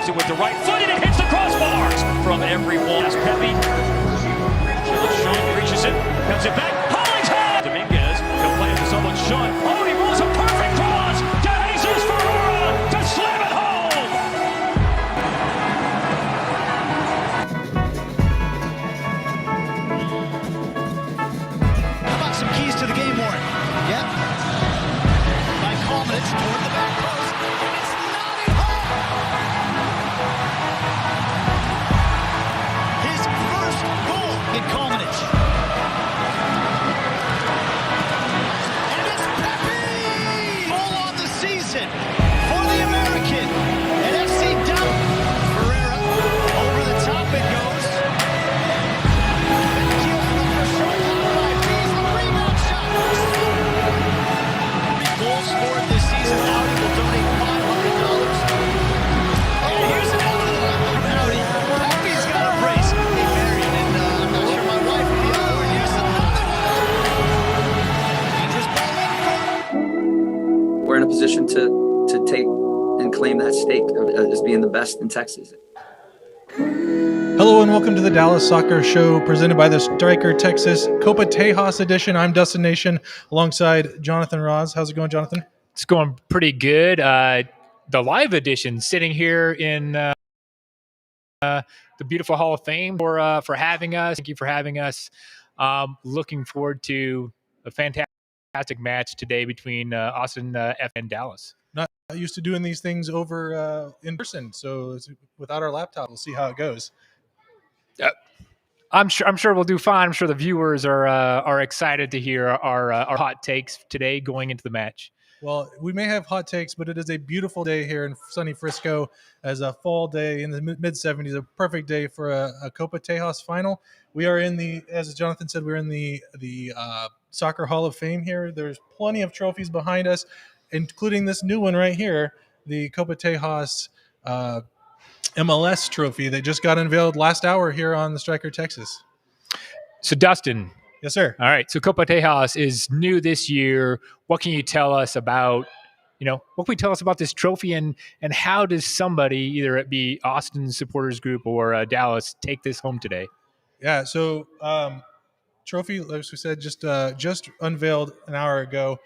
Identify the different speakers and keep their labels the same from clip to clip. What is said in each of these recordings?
Speaker 1: Drives it with the right foot and it hits the crossbars from every wall. Pepe. Sean reaches it, comes it back. Hollings head! Dominguez complains to someone. Sean. Oh, he rolls a perfect cross to Jesus Ferreira to slam it home.
Speaker 2: How about some keys to the game, Warren? Yep. By Coleman, it's toward the back post, and it's knotted home. His first goal in Colemanage. And it's Pepe! Goal on the season for the American. And FC Dallas. Ferreira, over the top it goes. Keel flipped for short line by Pease. The rebound shot. Goals scored this season. Audi will donate $500. And here's another one from Audi. Pepe's got a brace. He married, and I'm not sure my wife would be on board. Here's another one. Dangerous ball in.
Speaker 3: We're in a position to take and claim that stake as being the best in Texas.
Speaker 4: Hello and welcome to the Dallas Soccer Show presented by the Striker Texas Copa Tejas edition. I'm Dustin Nation alongside Jonathan Ross. How's it going, Jonathan?
Speaker 5: It's going pretty good. The live edition sitting here in the beautiful Hall of Fame for having us. Thank you for having us. Looking forward to a fantastic match today between Austin F and Dallas.
Speaker 4: Not used to doing these things over in person, so without our laptop, we'll see how it goes.
Speaker 5: I'm sure we'll do fine. I'm sure the viewers are excited to hear our hot takes today going into the match.
Speaker 4: Well, we may have hot takes, but it is a beautiful day here in sunny Frisco as a fall day in the mid-70s, a perfect day for a Copa Tejas final. We are as Jonathan said, we're in the Soccer Hall of Fame here. There's plenty of trophies behind us, including this new one right here, the Copa Tejas MLS trophy that just got unveiled last hour here on the Striker Texas.
Speaker 5: So, Dustin.
Speaker 4: Yes, sir.
Speaker 5: All right. So Copa Tejas is new this year. What can you tell us about, what can you tell us about this trophy and how does somebody, either it be Austin supporters group or Dallas, take this home today?
Speaker 4: Yeah. So trophy, like we said, just unveiled an hour ago.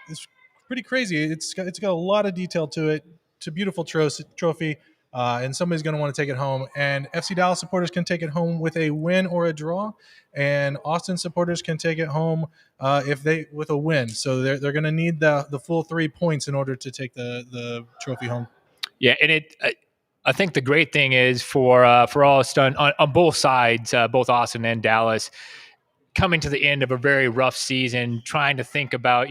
Speaker 4: It's pretty crazy. It's got a lot of detail to it. It's a beautiful trophy. And somebody's going to want to take it home. And FC Dallas supporters can take it home with a win or a draw, and Austin supporters can take it home with a win. So they're going to need the full 3 points in order to take the trophy home.
Speaker 5: Yeah, and I think the great thing is for Austin on both sides, both Austin and Dallas, coming to the end of a very rough season, trying to think about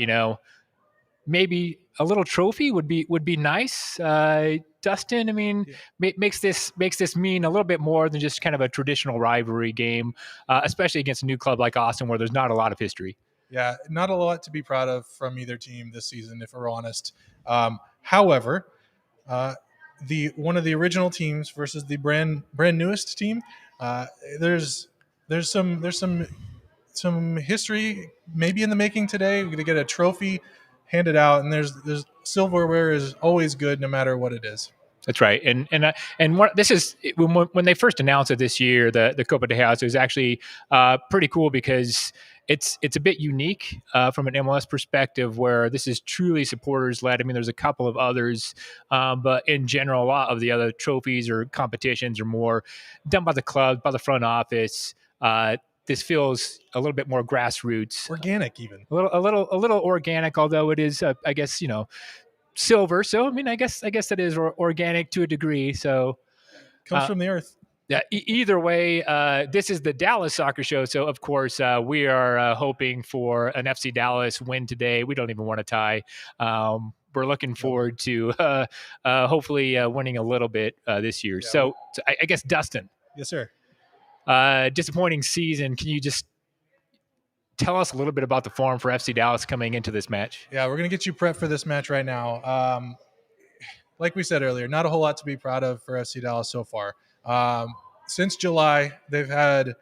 Speaker 5: maybe a little trophy would be nice. Dustin, I mean, makes this mean a little bit more than just kind of a traditional rivalry game, especially against a new club like Austin, where there's not a lot of history.
Speaker 4: Yeah, not a lot to be proud of from either team this season, if we're honest. However, one of the original teams versus the brand newest team, there's some history maybe in the making today. We're going to get a trophy handed out, and there's silverware is always good no matter what it is.
Speaker 5: That's right, and what this is when they first announced it this year, the Copa Tejas is actually pretty cool because it's a bit unique from an MLS perspective, where this is truly supporters led. I mean, there's a couple of others, but in general, a lot of the other trophies or competitions are more done by the club, by the front office. This feels a little bit more grassroots,
Speaker 4: organic, even
Speaker 5: a little organic. Although it is, I guess, silver. So I mean, I guess that is organic to a degree. So
Speaker 4: comes from the earth.
Speaker 5: Yeah. Either way, this is the Dallas Soccer Show. So of course, we are hoping for an FC Dallas win today. We don't even want to tie. We're looking forward to hopefully winning a little bit this year. Yeah. So I guess Dustin.
Speaker 4: Yes, sir.
Speaker 5: Disappointing season. Can you just tell us a little bit about the form for FC Dallas coming into this match?
Speaker 4: Yeah, we're going to get you prepped for this match right now. Like we said earlier, not a whole lot to be proud of for FC Dallas so far. Since July, they've had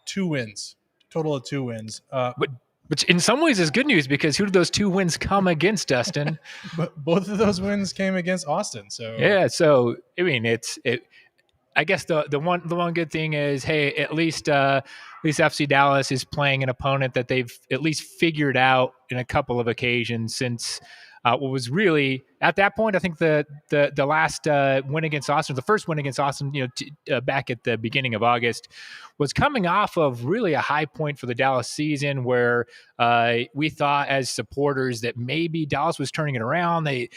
Speaker 4: 2 wins, total of 2 wins.
Speaker 5: But which in some ways is good news because who did those 2 wins come against, Dustin?
Speaker 4: But both of those wins came against Austin. So
Speaker 5: Yeah, so I mean, I guess the one good thing is, hey, at least FC Dallas is playing an opponent that they've at least figured out in a couple of occasions since what was really at that point. I think the last win against Austin, the first win against Austin, back at the beginning of August, was coming off of really a high point for the Dallas season, where we thought as supporters that maybe Dallas was turning it around. They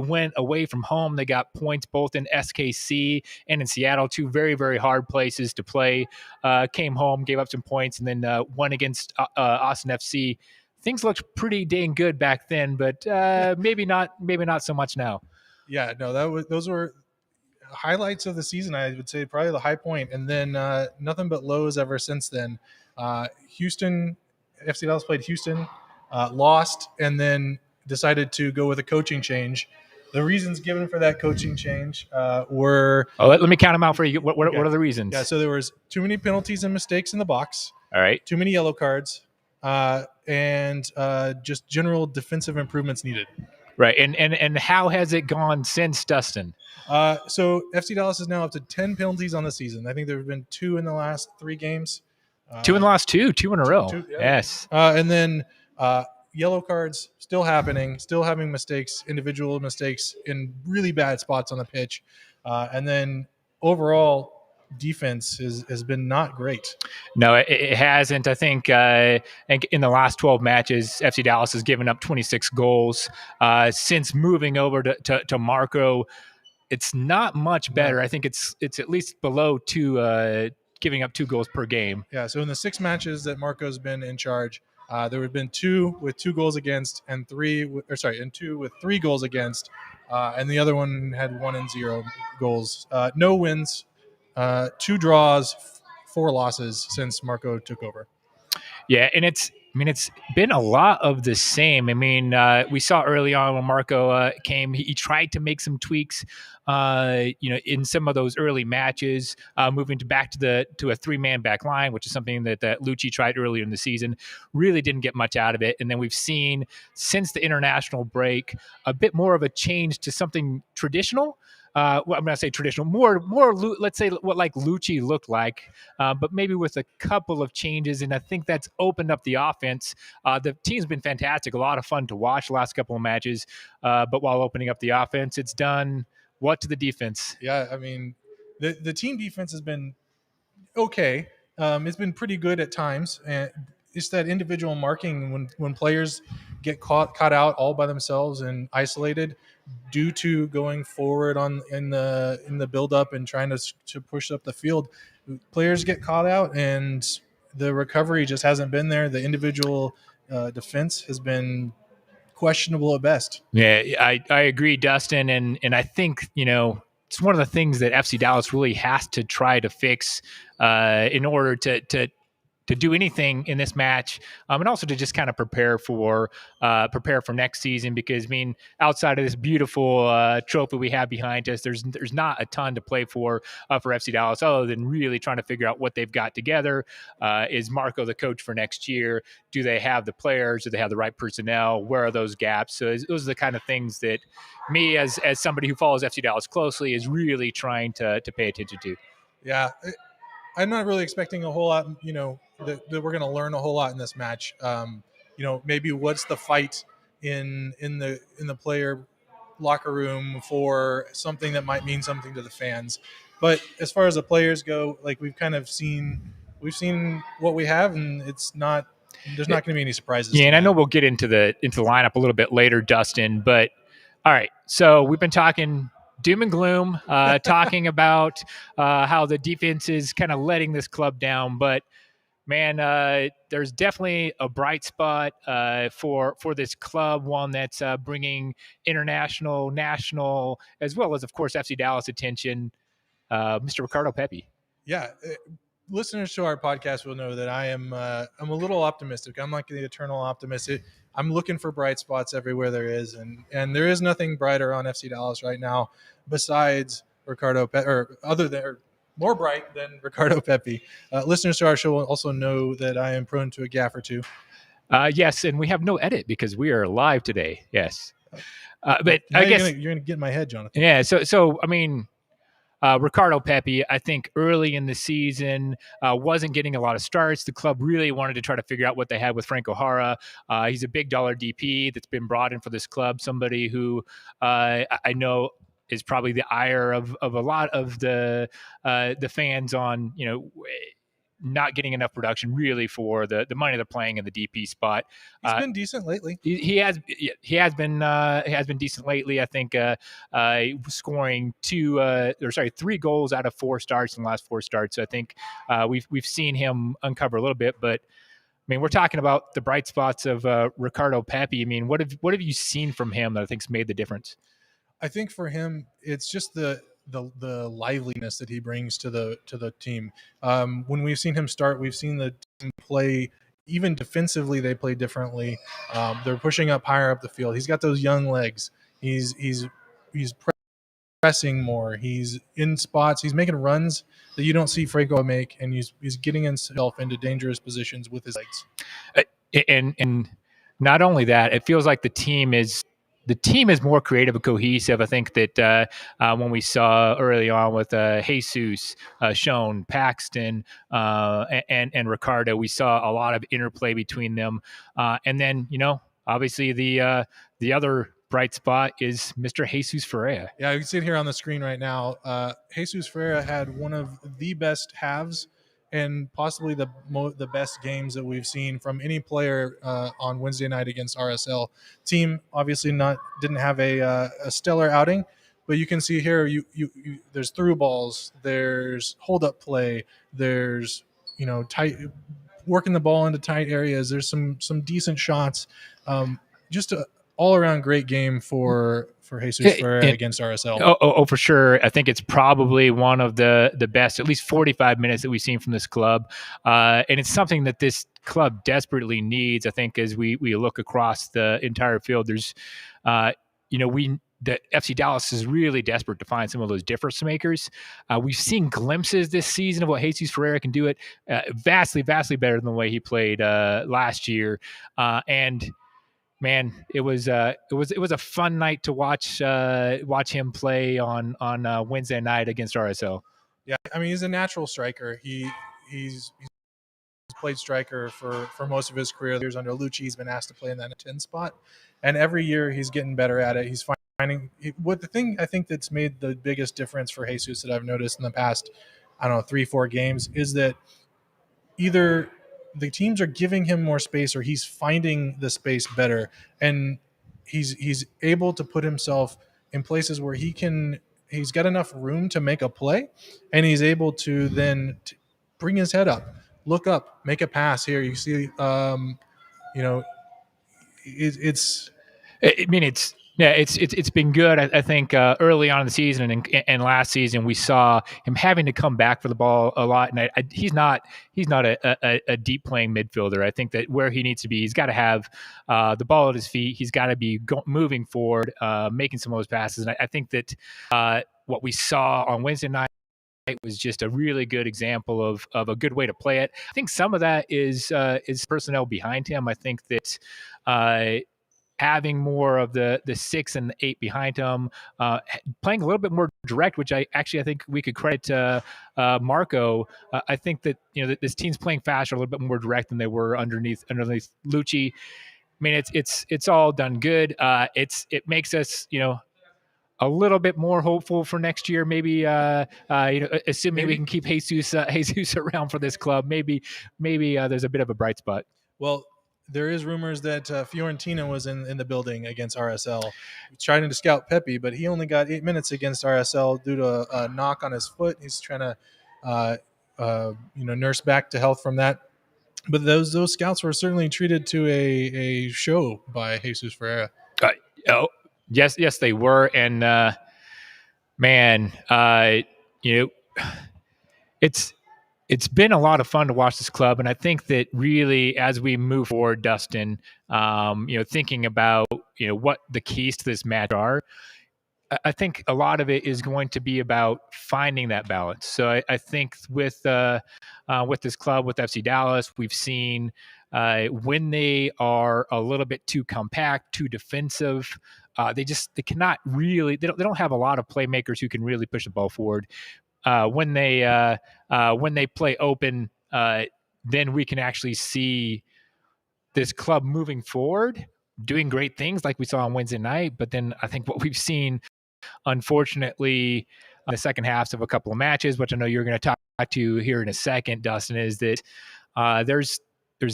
Speaker 5: went away from home. They got points both in SKC and in Seattle, 2 very, very hard places to play. Came home, gave up some points, and then won against Austin FC. Things looked pretty dang good back then, but maybe not so much now.
Speaker 4: Yeah, no, those were highlights of the season. I would say probably the high point, and then nothing but lows ever since then. Houston, FC Dallas played Houston, lost, and then decided to go with a coaching change. The reasons given for that coaching change were.
Speaker 5: Oh, let me count them out for you. What are the reasons?
Speaker 4: Yeah, so there was too many penalties and mistakes in the box.
Speaker 5: All right.
Speaker 4: Too many yellow cards. And just general defensive improvements needed.
Speaker 5: Right. And how has it gone since, Dustin?
Speaker 4: So FC Dallas is now up to 10 penalties on the season. I think there have been 2 in the last 3 games.
Speaker 5: 2 in the last 2 in a row.
Speaker 4: Yeah.
Speaker 5: Yes.
Speaker 4: And then yellow cards still happening, still having mistakes, individual mistakes in really bad spots on the pitch. And then overall defense has been not great.
Speaker 5: No, it hasn't. I think in the last 12 matches, FC Dallas has given up 26 goals. Since moving over to Marco, it's not much better. I think it's at least below 2, giving up 2 goals per game.
Speaker 4: Yeah, so in the 6 matches that Marco's been in charge, there have been 2 with 2 goals against and 2 with 3 goals against, and the other one had 1 and 0 goals. No wins, 2 draws, 4 losses since Marco took over.
Speaker 5: Yeah, and it's been a lot of the same. I mean, we saw early on when Marco came, he tried to make some tweaks, in some of those early matches, moving back to a 3-man back line, which is something that Lucci tried earlier in the season. Really didn't get much out of it. And then we've seen since the international break a bit more of a change to something traditional. I'm going to say traditional, more. Let's say what like Lucci looked like, but maybe with a couple of changes, and I think that's opened up the offense. The team's been fantastic, a lot of fun to watch the last couple of matches. But while opening up the offense, it's done what to the defense?
Speaker 4: Yeah, I mean, the team defense has been okay. It's been pretty good at times, and it's that individual marking when players get caught out all by themselves and isolated due to going forward in the build up and trying to push up the field. Players get caught out and the recovery just hasn't been there. The individual defense has been questionable at best.
Speaker 5: Yeah, I agree, Dustin, and I think it's one of the things that FC Dallas really has to try to fix in order to do anything in this match, and also to just kind of prepare for next season. Because I mean, outside of this beautiful trophy we have behind us, there's not a ton to play for FC Dallas, other than really trying to figure out what they've got together. Is Marco the coach for next year? Do they have the players? Do they have the right personnel? Where are those gaps? So those are the kind of things that me, as somebody who follows FC Dallas closely, is really trying to pay attention to.
Speaker 4: Yeah, I'm not really expecting a whole lot, that we're going to learn a whole lot in this match. Maybe what's the fight in the player locker room for something that might mean something to the fans. But as far as the players go, like we've seen what we have, and there's not going to be any surprises.
Speaker 5: Yeah, and I know we'll get into the lineup a little bit later, Dustin. But all right, so we've been talking doom and gloom, talking about how the defense is kind of letting this club down. But man, there's definitely a bright spot for this club, one that's bringing international, national, as well as, of course, FC Dallas attention, Mr. Ricardo Pepi.
Speaker 4: Yeah, listeners to our podcast will know that I'm a little optimistic. I'm like the eternal optimist. I'm looking for bright spots everywhere there is, and there is nothing brighter on FC Dallas right now besides Ricardo Pepi, or more bright than Ricardo Pepi. Listeners to our show will also know that I am prone to a gaffe or two.
Speaker 5: Yes, and we have no edit because we are live today. Yes, but
Speaker 4: Now
Speaker 5: I guess
Speaker 4: you're gonna get in my head, Jonathan.
Speaker 5: yeah. So I mean, Ricardo Pepi, I think early in the season wasn't getting a lot of starts. The club really wanted to try to figure out what they had with Franco Jara. He's a big dollar DP that's been brought in for this club. Somebody who I know is probably the ire of a lot of the fans on not getting enough production really for the money they're playing in the DP spot.
Speaker 4: He's been decent lately.
Speaker 5: He has been decent lately. I think scoring 3 goals out of 4 starts in the last 4 starts. So I think we've seen him uncover a little bit, but I mean, we're talking about the bright spots of Ricardo Pepi. I mean, what have you seen from him that I think's made the difference?
Speaker 4: I think for him, it's just the liveliness that he brings to the team. When we've seen him start, we've seen the team play. Even defensively, they play differently. They're pushing up higher up the field. He's got those young legs. He's pressing more. He's in spots. He's making runs that you don't see Franco make, and he's getting himself into dangerous positions with his legs.
Speaker 5: And not only that, it feels like the team is more creative and cohesive. I think that when we saw early on with Jesus, Sean, Paxton, and Ricardo, we saw a lot of interplay between them. And then, obviously the other bright spot is Mr. Jesus Ferreira.
Speaker 4: Yeah, you can see it here on the screen right now. Jesus Ferreira had one of the best halves and possibly the best games that we've seen from any player on Wednesday night against RSL. Team obviously didn't have a stellar outing, but you can see here there's through balls, there's hold up play, there's tight working the ball into tight areas. There's some decent shots. Just a all around great game for Jesus Ferreira against RSL.
Speaker 5: Oh, for sure. I think it's probably one of the best, at least 45 minutes that we've seen from this club. And it's something that this club desperately needs. I think as we look across the entire field, there's, the FC Dallas is really desperate to find some of those difference makers. We've seen glimpses this season of what Jesus Ferreira can do it vastly, vastly better than the way he played last year. And man, it was a fun night to watch him play on Wednesday night against RSL.
Speaker 4: Yeah, I mean he's a natural striker. He's played striker for most of his career. Years under Lucci, he's been asked to play in that 10 spot, and every year he's getting better at it. He's finding what the thing I think that's made the biggest difference for Jesus that I've noticed in the past, 3-4 games is that either the teams are giving him more space or he's finding the space better, and he's able to put himself in places where he's got enough room to make a play, and he's able to then bring his head up, look up, make a pass. Here you see
Speaker 5: it's been good. I think early on in the season and last season we saw him having to come back for the ball a lot. And he's not a deep playing midfielder. I think that where he needs to be, he's got to have the ball at his feet. He's got to be moving forward, making some of those passes. And I think that what we saw on Wednesday night was just a really good example of a good way to play it. I think some of that is personnel behind him. I think that having more of the 6 and the 8 behind him, playing a little bit more direct, which I think we could credit to Marco. I think that this team's playing faster, a little bit more direct than they were underneath Lucci. I mean, it's all done good. It makes us a little bit more hopeful for next year. Maybe assuming we can keep Jesus around for this club. Maybe there's a bit of a bright spot.
Speaker 4: Well, there is rumors that Fiorentina was in the building against RSL, trying to scout Pepi, but he only got 8 minutes against RSL due to a knock on his foot. He's trying to nurse back to health from that. But those scouts were certainly treated to a show by Jesus Ferreira.
Speaker 5: Yes, they were, and man, it's been a lot of fun to watch this club, and I think that really as we move forward, Dustin, thinking about what the keys to this match are, I think a lot of it is going to be about finding that balance. So I think with this club, with FC Dallas, we've seen when they are a little bit too compact, too defensive. They cannot really. They don't have a lot of playmakers who can really push the ball forward. When they play open, then we can actually see this club moving forward, doing great things like we saw on Wednesday night. But then I think what we've seen, unfortunately, in the second halves of a couple of matches, which I know you're going to talk to here in a second, Dustin, is that there's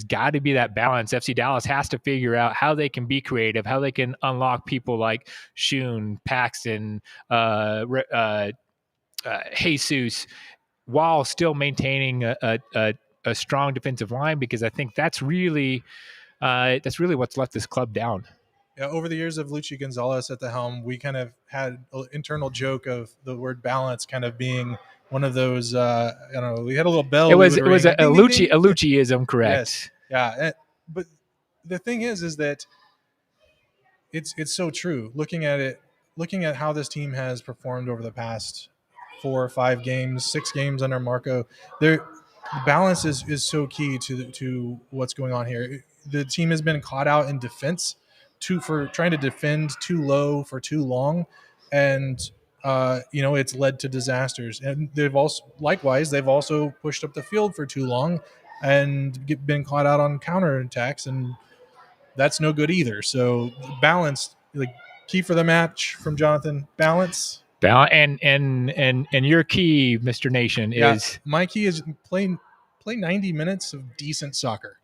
Speaker 5: got to be that balance. FC Dallas has to figure out how they can be creative, how they can unlock people like Shun, Paxton, Jesus, while still maintaining a strong defensive line, because I think that's really what's let this club down.
Speaker 4: Yeah, over the years of Luchi Gonzalez at the helm, we kind of had an internal joke of the word balance kind of being one of those. I don't know. We had a little bell.
Speaker 5: It was a Lucciism, correct?
Speaker 4: Yes. Yeah, but the thing is that it's so true. Looking at how this team has performed over the past 4 or 5 games, 6 games under Marco, the balance is so key to what's going on here. The team has been caught out in defense for trying to defend too low for too long, and it's led to disasters. And they've also pushed up the field for too long and been caught out on counterattacks, and that's no good either. So balance, like, key for the match from Jonathan. Balance.
Speaker 5: And your key, Mr. Nation, is
Speaker 4: my key is play 90 minutes of decent soccer.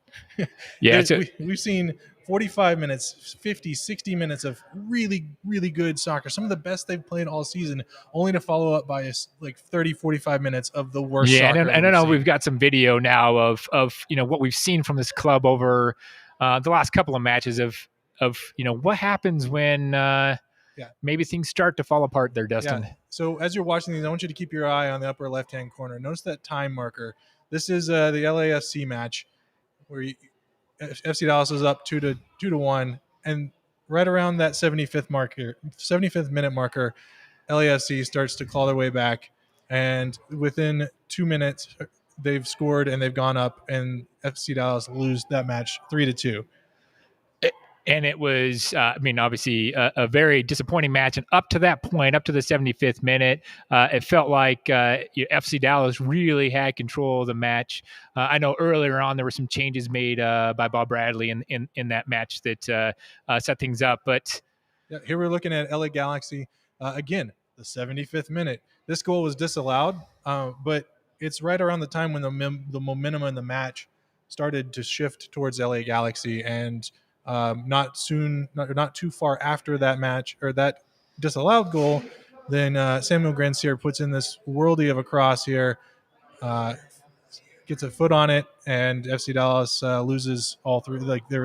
Speaker 5: Yeah,
Speaker 4: we've seen 45 minutes, 50, 60 minutes of really, really good soccer. Some of the best they've played all season, only to follow up by 30, 45 minutes of the worst soccer.
Speaker 5: And I know we've got some video now of what we've seen from this club over the last couple of matches of what happens when maybe things start to fall apart there, Dustin.
Speaker 4: Yeah. So as you're watching these, I want you to keep your eye on the upper left-hand corner. Notice that time marker. This is the LAFC match where FC Dallas is up 2-1, and right around that 75th minute marker, LAFC starts to claw their way back, and within 2 minutes they've scored and they've gone up, and FC Dallas lose that match 3-2.
Speaker 5: And it was, obviously a very disappointing match. And up to that point, up to the 75th minute, it felt like FC Dallas really had control of the match. I know earlier on there were some changes made by Bob Bradley in that match that set things up. But
Speaker 4: here we're looking at LA Galaxy again, the 75th minute. This goal was disallowed, but it's right around the time when the momentum in the match started to shift towards LA Galaxy, and not too far after that match or that disallowed goal, then Samuel Grandsir puts in this worldie of a cross here, gets a foot on it, and FC Dallas loses all 3. Like they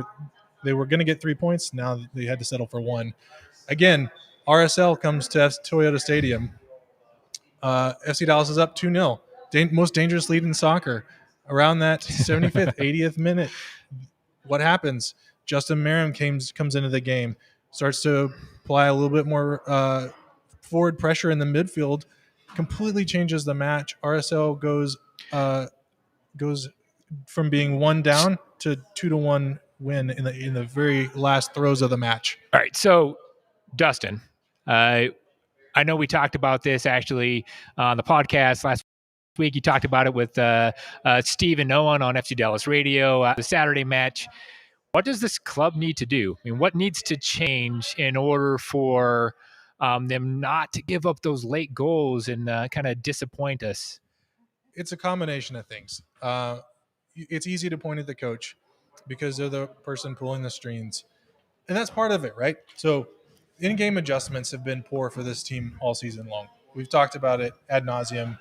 Speaker 4: were going to get 3 points, now they had to settle for 1. Again, RSL comes to Toyota Stadium. FC Dallas is up 2-0. Most dangerous lead in soccer. Around that 75th, 80th minute, what happens? Justin Merrim comes into the game, starts to apply a little bit more forward pressure in the midfield, completely changes the match. RSL goes from being 1 down to 2-1 win in the very last throes of the match.
Speaker 5: All right, so Dustin, I know we talked about this actually on the podcast last week. You talked about it with Steve and Owen on FC Dallas Radio, the Saturday match. What does this club need to do? I mean, what needs to change in order for them not to give up those late goals and kind of disappoint us?
Speaker 4: It's a combination of things. It's easy to point at the coach because they're the person pulling the strings, and that's part of it, right? So in-game adjustments have been poor for this team all season long. We've talked about it ad nauseum,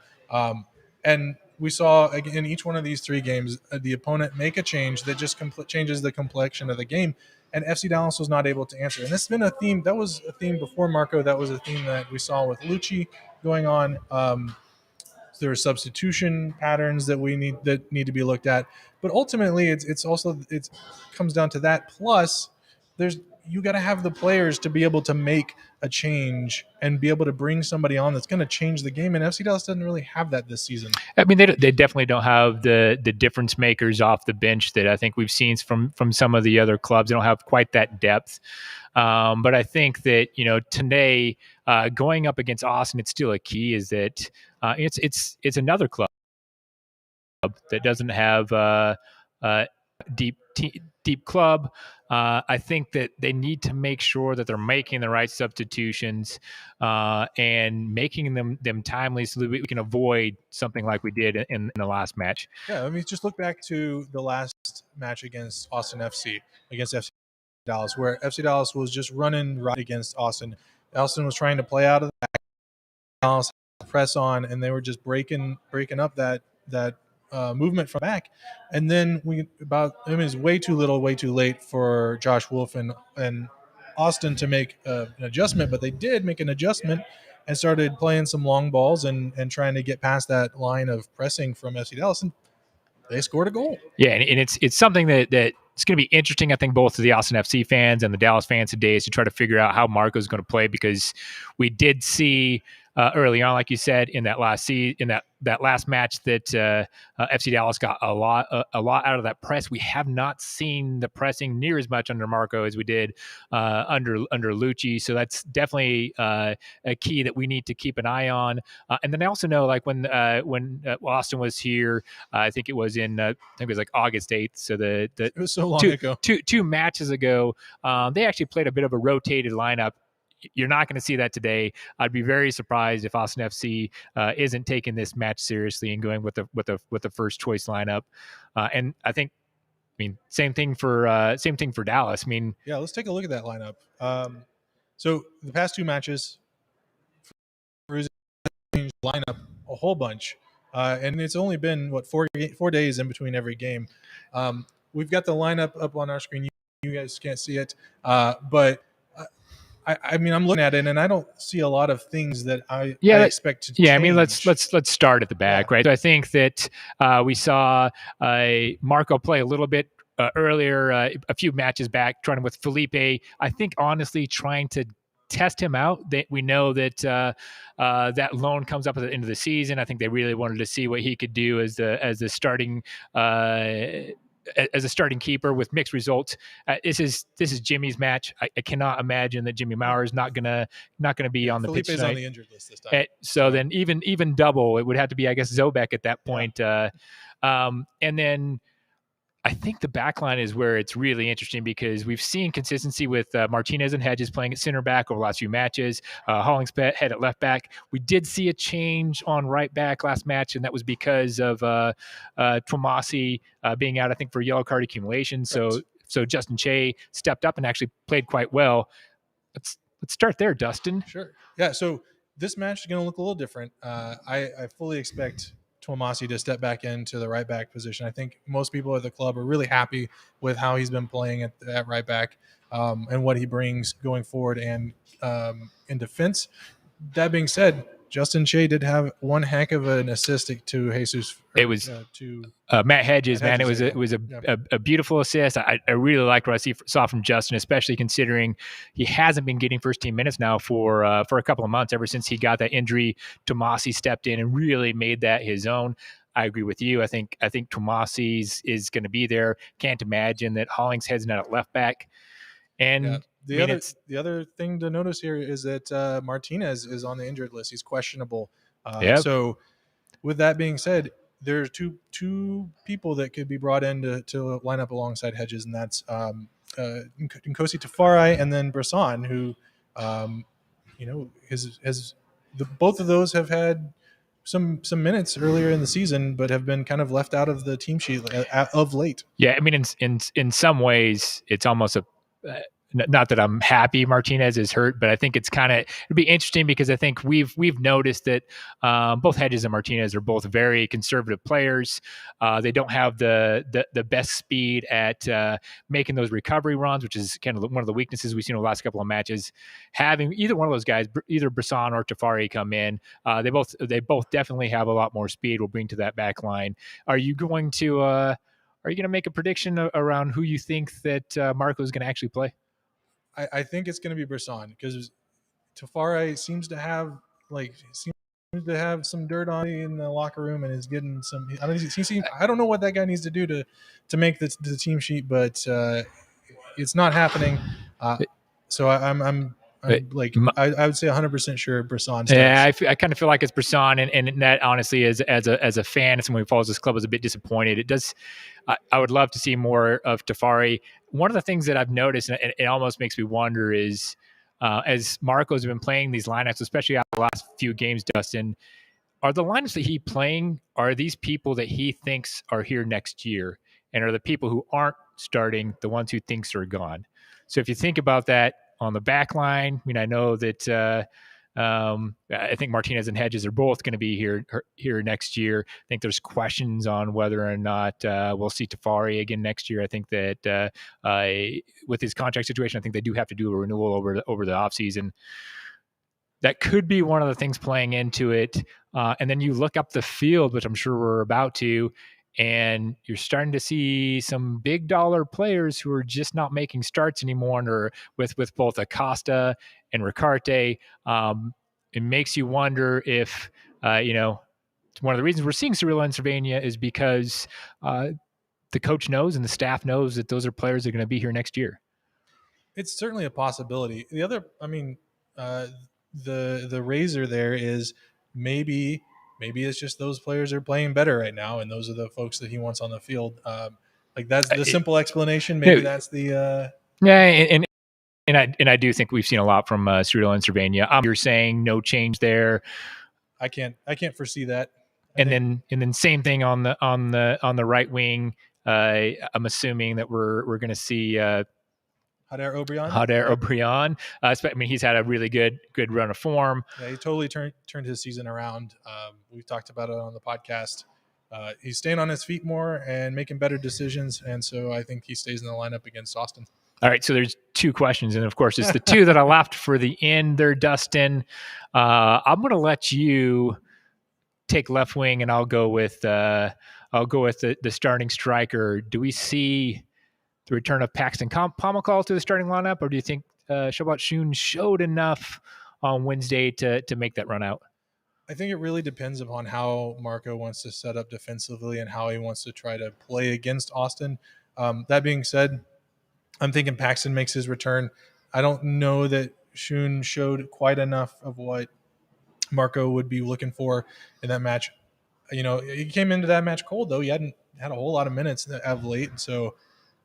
Speaker 4: and we saw in each one of these 3 games the opponent make a change that just changes the complexion of the game, and FC Dallas was not able to answer. And this has been a theme. That was a theme before Marco. That was a theme that we saw with Lucci going on. There are substitution patterns that need to be looked at, but ultimately it comes down to that. Plus, there's you got to have the players to be able to make a change and be able to bring somebody on that's going to change the game. And FC Dallas doesn't really have that this season.
Speaker 5: I mean, they definitely don't have the difference makers off the bench that I think we've seen from some of the other clubs. They don't have quite that depth. But I think that, you know, today going up against Austin, it's still a key is that it's another club that doesn't have deep club. I think that they need to make sure that they're making the right substitutions and making them timely so that we can avoid something like we did in the last match.
Speaker 4: Yeah, I mean, just look back to the last match against FC Dallas, where FC Dallas was just running right against Austin. Austin was trying to play out of the back, Dallas press on, and they were just breaking up that movement from back. And then it was way too little, way too late for Josh Wolf and Austin to make an adjustment, but they did make an adjustment and started playing some long balls and trying to get past that line of pressing from FC Dallas, and they scored a goal.
Speaker 5: Yeah, and it's something that it's going to be interesting, I think, both to the Austin FC fans and the Dallas fans today is to try to figure out how Marco's going to play, because we did see early on, like you said, in that last match that FC Dallas got a lot out of that press. We have not seen the pressing near as much under Marco as we did under Lucci. So that's definitely a key that we need to keep an eye on. And then I also know, like when Austin was here, I think it was like August 8th. So
Speaker 4: it was so long ago.
Speaker 5: Two matches ago, they actually played a bit of a rotated lineup. You're not going to see that today. I'd be very surprised if Austin FC isn't taking this match seriously and going with the first choice lineup. And I think, same thing for Dallas. I mean,
Speaker 4: yeah, let's take a look at that lineup. So the past two matches, changed lineup a whole bunch, and it's only been 4 days in between every game. We've got the lineup up on our screen. You guys can't see it, but. I mean, I'm looking at it, and I don't see a lot of things that I expect to change.
Speaker 5: Yeah, I mean, let's start at the back, right? So I think that we saw Marco play a little bit earlier, a few matches back, trying with Felipe. I think, honestly, trying to test him out. That we know that that loan comes up at the end of the season. I think they really wanted to see what he could do as the starting. As a starting keeper with mixed results. This is Jimmy's match. I cannot imagine that Jimmy Maurer is not gonna be on the
Speaker 4: Felipe's
Speaker 5: pitch tonight.
Speaker 4: On the injured list this time.
Speaker 5: So then even double, it would have to be, I guess, Zobek at that point. Yeah. And then I think the back line is where it's really interesting, because we've seen consistency with Martinez and Hedges playing at center back over the last few matches. Hollingshead at left back. We did see a change on right back last match, and that was because of Tomasi being out, I think, for yellow card accumulation. So Justin Che stepped up and actually played quite well. Let's start there, Dustin.
Speaker 4: Sure. Yeah, so this match is going to look a little different. I fully expect Tomasi to step back into the right back position. I think most people at the club are really happy with how he's been playing at right back and what he brings going forward and in defense. That being said, Justin Che did have one heck of an assist to Jesus.
Speaker 5: It was to Matt Hedges, man. It was a beautiful assist. I really liked what I saw from Justin, especially considering he hasn't been getting first team minutes now for a couple of months. Ever since he got that injury, Tomasi stepped in and really made that his own. I agree with you. I think Tomasi is going to be there. Can't imagine that Hollingshead's not at left back. And
Speaker 4: the other thing to notice here is that Martinez is on the injured list. He's questionable. So with that being said, there's two people that could be brought in to line up alongside Hedges, and that's Nkosi Tafari and then Bresson, who both of those have had some minutes earlier in the season, but have been kind of left out of the team sheet of late.
Speaker 5: Yeah, I mean, in some ways, it's almost not that I'm happy Martinez is hurt, but I think it'd be interesting, because I think we've noticed that both Hedges and Martinez are both very conservative players. They don't have the best speed at making those recovery runs, which is kind of one of the weaknesses we've seen in the last couple of matches. Having either one of those guys, either Bresson or Tafari, come in, they both definitely have a lot more speed. Will bring to that back line. Are you going to make a prediction around who you think that Marco is going to actually play?
Speaker 4: I think it's going to be Brisson because Tafari seems to have some dirt on in the locker room and is getting some. I don't know what that guy needs to do to make the team sheet, but it's not happening. So I would say 100% sure Brisson starts.
Speaker 5: Yeah, I kind of feel like it's Brisson, and that honestly is as a fan, as someone who follows this club, is a bit disappointed. It does. I would love to see more of Tafari. One of the things that I've noticed, and it almost makes me wonder, is as Marco's been playing these lineups, especially out the last few games, Dustin, are the lineups that he's playing, are these people that he thinks are here next year? And are the people who aren't starting the ones who thinks are gone? So if you think about that on the back line, I mean, I know that I think Martinez and Hedges are both going to be here next year. I think there's questions on whether or not we'll see Tafari again next year. I think that with his contract situation, I think they do have to do a renewal over the offseason. That could be one of the things playing into it. And then you look up the field, which I'm sure we're about to, and you're starting to see some big dollar players who are just not making starts anymore, or with both Acosta and Ricarte. It makes you wonder if, one of the reasons we're seeing Cirilo and Cervania is because the coach knows and the staff knows that those are players that are going to be here next year.
Speaker 4: It's certainly a possibility. The other, the razor there is maybe it's just those players are playing better right now, and those are the folks that he wants on the field. That's the simple explanation. Maybe that's the
Speaker 5: And I do think we've seen a lot from Cirilo and Cervania. You're saying no change there.
Speaker 4: I can't foresee that.
Speaker 5: And then same thing on the right wing. I'm assuming that we're going to see
Speaker 4: Hader Obrian.
Speaker 5: I mean, he's had a really good run of form.
Speaker 4: Yeah, he totally turned his season around. We've talked about it on the podcast. He's staying on his feet more and making better decisions, and so I think he stays in the lineup against Austin.
Speaker 5: All right, so there's two questions, and of course, it's the two that I left for the end there, Dustin. I'm going to let you take left wing, and I'll go with the starting striker. Do we see the return of Paxton Pomykal to the starting lineup, or do you think Shabbat Shun showed enough on Wednesday to make that run out?
Speaker 4: I think it really depends upon how Marco wants to set up defensively and how he wants to try to play against Austin. That being said, I'm thinking Paxton makes his return. I don't know that Shun showed quite enough of what Marco would be looking for in that match. He came into that match cold, though. He hadn't had a whole lot of minutes of late, so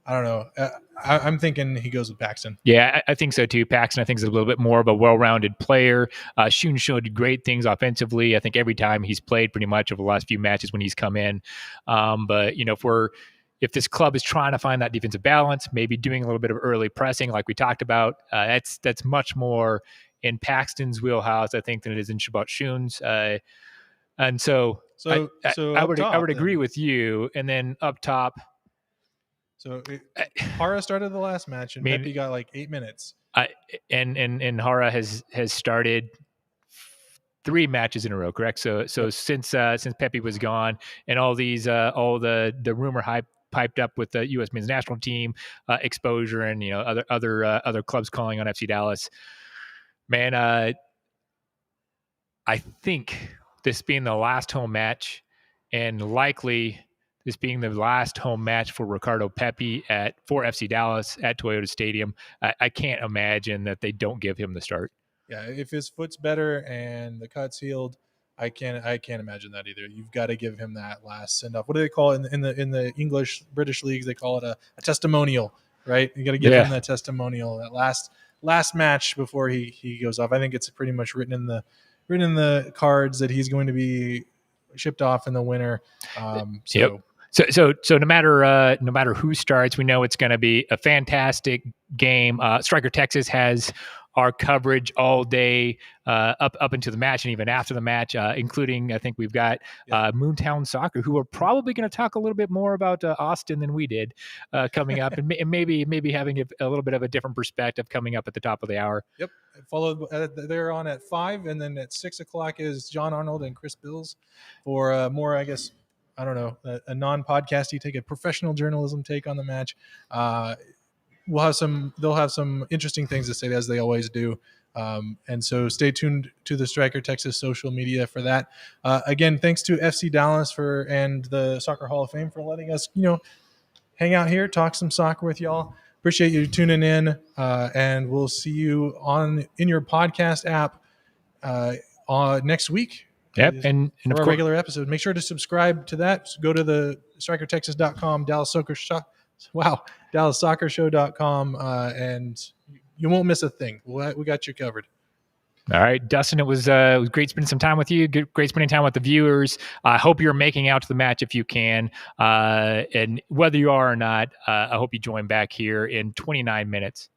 Speaker 4: I don't know. I'm thinking he goes with Paxton.
Speaker 5: Yeah, I think so too. Paxton, I think, is a little bit more of a well-rounded player. Shun showed great things offensively. I think every time he's played pretty much over the last few matches when he's come in. But if this club is trying to find that defensive balance, maybe doing a little bit of early pressing, like we talked about, that's much more in Paxton's wheelhouse, I think, than it is in Shabbat Shun's. And so I would agree with you. And then up top.
Speaker 4: So Hara started the last match, and Pepe got like 8 minutes.
Speaker 5: And Hara has started 3 matches in a row, correct? So since Pepe was gone, and all the rumor hype piped up with the U.S. men's national team exposure, and other clubs calling on FC Dallas. Man, I think this being the last home match, and likely this being the last home match for Ricardo Pepi for FC Dallas at Toyota Stadium, I can't imagine that they don't give him the start.
Speaker 4: Yeah, if his foot's better and the cut's healed, I can't imagine that either. You've got to give him that last send off. What do they call it in the English British leagues? They call it a testimonial, right? You got to give him that testimonial, that last match before he goes off. I think it's pretty much written in the cards that he's going to be shipped off in the winter.
Speaker 5: So no matter who starts, we know it's going to be a fantastic game. Striker Texas has our coverage all day up into the match and even after the match, including I think we've got Moontown Soccer, who are probably going to talk a little bit more about Austin than we did coming up, and maybe having a little bit of a different perspective coming up at the top of the hour.
Speaker 4: Yep, followed. They're on at 5, and then at 6 o'clock is John Arnold and Chris Bills for more, I guess. I don't know, a non-podcasty take, a professional journalism take on the match. they'll have some interesting things to say, as they always do. And so stay tuned to the Striker Texas social media for that. Again, thanks to FC Dallas and the Soccer Hall of Fame for letting us, hang out here, talk some soccer with y'all. Appreciate you tuning in, and we'll see you in your podcast app next week.
Speaker 5: Yep, and
Speaker 4: for
Speaker 5: of
Speaker 4: our
Speaker 5: course,
Speaker 4: regular episode. Make sure to subscribe to that. So go to the strikertexas.com, DallasSoccerShow.com, and you won't miss a thing. We got you covered.
Speaker 5: All right, Dustin, it was great spending some time with you. Great spending time with the viewers. I hope you're making out to the match if you can. And whether you are or not, I hope you join back here in 29 minutes.